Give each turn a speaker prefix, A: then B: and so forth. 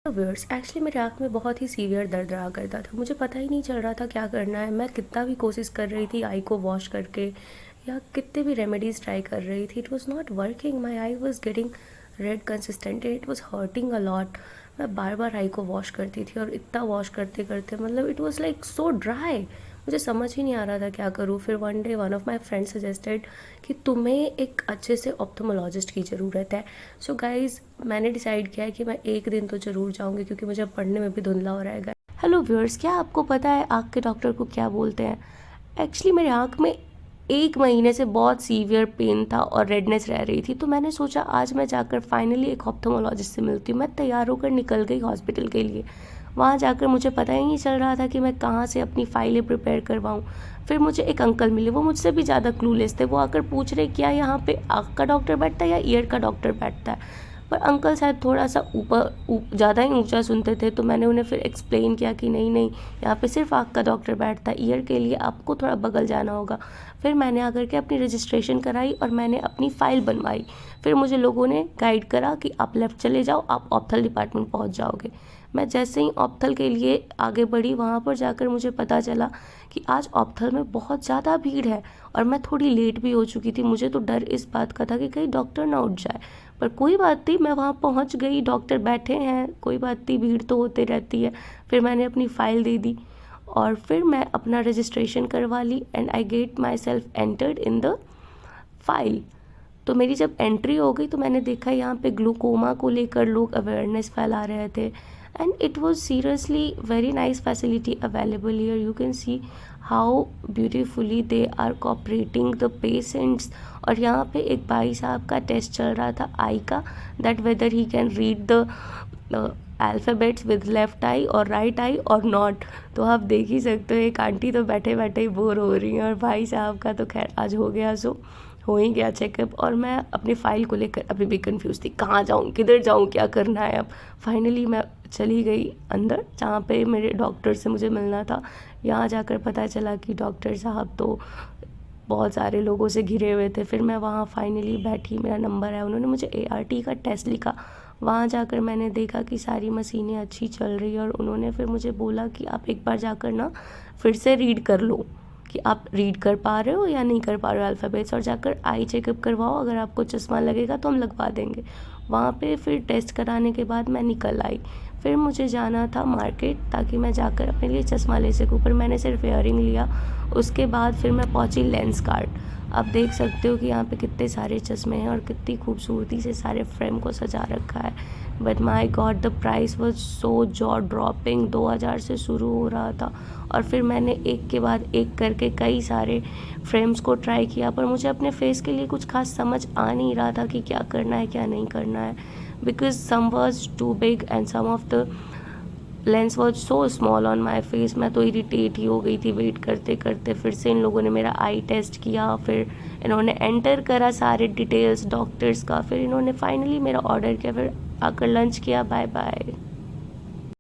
A: Viewers, actually मेरे आँख में बहुत ही सीवियर दर्द रहा करता था। मुझे पता ही नहीं चल रहा था क्या करना है। मैं कितना भी कोशिश कर रही थी आई को वॉश करके, या कितने भी रेमेडीज़ ट्राई कर रही थी, it was not working. My I was getting red consistent and it was hurting a lot. मैं बार बार आई को वॉश करती थी और इतना वॉश करते करते मतलब it was like so dry. मुझे समझ ही नहीं आ रहा था क्या करूँ। फिर one day one of my friend suggested कि तुम्हें एक अच्छे से ऑप्थोमोलॉजिस्ट की ज़रूरत है। सो गाइज, मैंने डिसाइड किया है कि मैं एक दिन तो ज़रूर जाऊँगी, क्योंकि मुझे पढ़ने में भी धुंधला हो रहेगा। हेलो व्यूअर्स, क्या आपको पता है आँख के डॉक्टर को क्या बोलते हैं? एक्चुअली मेरे आँख में 1 महीने से बहुत सीवियर पेन था और रेडनेस रह रही थी, तो मैंने सोचा आज मैं जाकर फाइनली एक ऑप्थोमोलॉजिस्ट से मिलती हूँ। मैं तैयार होकर निकल गई हॉस्पिटल के लिए। वहाँ जाकर मुझे पता ही नहीं चल रहा था कि मैं कहाँ से अपनी फ़ाइलें प्रिपेयर करवाऊँ। फिर मुझे एक अंकल मिले, वो मुझसे भी ज़्यादा क्लूलेस थे। वो आकर पूछ रहे क्या यहाँ पे आँख का डॉक्टर बैठता है या ईयर का डॉक्टर बैठता है। पर अंकल शायद थोड़ा सा ज़्यादा ही ऊंचा सुनते थे, तो मैंने उन्हें फिर एक्सप्लेन किया कि नहीं नहीं, यहाँ पे सिर्फ आँख का डॉक्टर बैठता है, ईयर के लिए आपको थोड़ा बगल जाना होगा। फिर मैंने आकर के अपनी रजिस्ट्रेशन कराई और मैंने अपनी फ़ाइल बनवाई। फिर मुझे लोगों ने गाइड करा कि आप लेफ़्ट चले जाओ, आप ऑप्थल डिपार्टमेंट पहुँच जाओगे। मैं जैसे ही ऑप्थल के लिए आगे बढ़ी, वहाँ पर जाकर मुझे पता चला कि आज ऑप्थल में बहुत ज़्यादा भीड़ है और मैं थोड़ी लेट भी हो चुकी थी। मुझे तो डर इस बात का था कि कहीं डॉक्टर ना उठ जाए, पर कोई बात नहीं, मैं वहाँ पहुँच गई। डॉक्टर बैठे हैं, कोई बात नहीं, भीड़ तो होती रहती है। फिर मैंने अपनी फ़ाइल दे दी और फिर मैं अपना रजिस्ट्रेशन करवा ली and I get myself entered in the file. तो मेरी जब एंट्री हो गई तो मैंने देखा यहाँ पे ग्लूकोमा को लेकर लोग अवेयरनेस फैला रहे थे and it was seriously very nice facility available here. You can see how beautifully they are cooperating the patients. और यहाँ पे एक भाई साहब का टेस्ट चल रहा था आई का, that whether he can read the alphabets with left eye और राइट आई और नॉट। तो आप देख ही सकते हो, एक आंटी तो बैठे बैठे ही बोर हो रही हैं और भाई साहब का तो खैर आज हो गया, सो हो ही गया चेकअप। और मैं अपनी फ़ाइल को लेकर अभी भी कंफ्यूज थी, कहाँ जाऊँ, किधर जाऊँ, क्या करना है अब। फाइनली मैं चली गई अंदर जहाँ पे मेरे डॉक्टर से मुझे मिलना था। यहाँ जाकर पता चला कि डॉक्टर साहब तो बहुत सारे लोगों से घिरे हुए थे। फिर मैं वहाँ फाइनली बैठी, मेरा नंबर है, उन्होंने मुझे ART का टेस्ट लिखा। वहाँ जाकर मैंने देखा कि सारी मशीनें अच्छी चल रही है और उन्होंने फिर मुझे बोला कि आप एक बार जाकर ना फिर से रीड कर लो कि आप रीड कर पा रहे हो या नहीं कर पा रहे हो अल्फ़ाबेट्स, और जाकर आई चेकअप करवाओ, अगर आपको चश्मा लगेगा तो हम लगवा देंगे। वहाँ पे फिर टेस्ट कराने के बाद मैं निकल आई। फिर मुझे जाना था मार्केट ताकि मैं जाकर अपने लिए चश्मा ले सकूँ, पर मैंने सिर्फ इयरिंग लिया। उसके बाद फिर मैं पहुँची लेंस कार्ड। आप देख सकते हो कि यहाँ पे कितने सारे चश्मे हैं और कितनी खूबसूरती से सारे फ्रेम को सजा रखा है। But my God, the price was so jaw dropping. 2000 से शुरू हो रहा था और फिर मैंने एक के बाद एक करके कई सारे फ्रेम्स को ट्राई किया, पर मुझे अपने फेस के लिए कुछ खास समझ आ नहीं रहा था कि क्या करना है क्या नहीं करना है, because some was too big and some of the lens was so small on my face. मैं तो इरिटेट ही हो गई थी वेट करते करते। फिर से इन लोगों ने मेरा आई टेस्ट किया, फिर इन्होंने एंटर करा सारे डिटेल्स डॉक्टर्स का, फिर इन्होंने फाइनली मेरा ऑर्डर किया, फिर आकर लंच किया। Bye bye.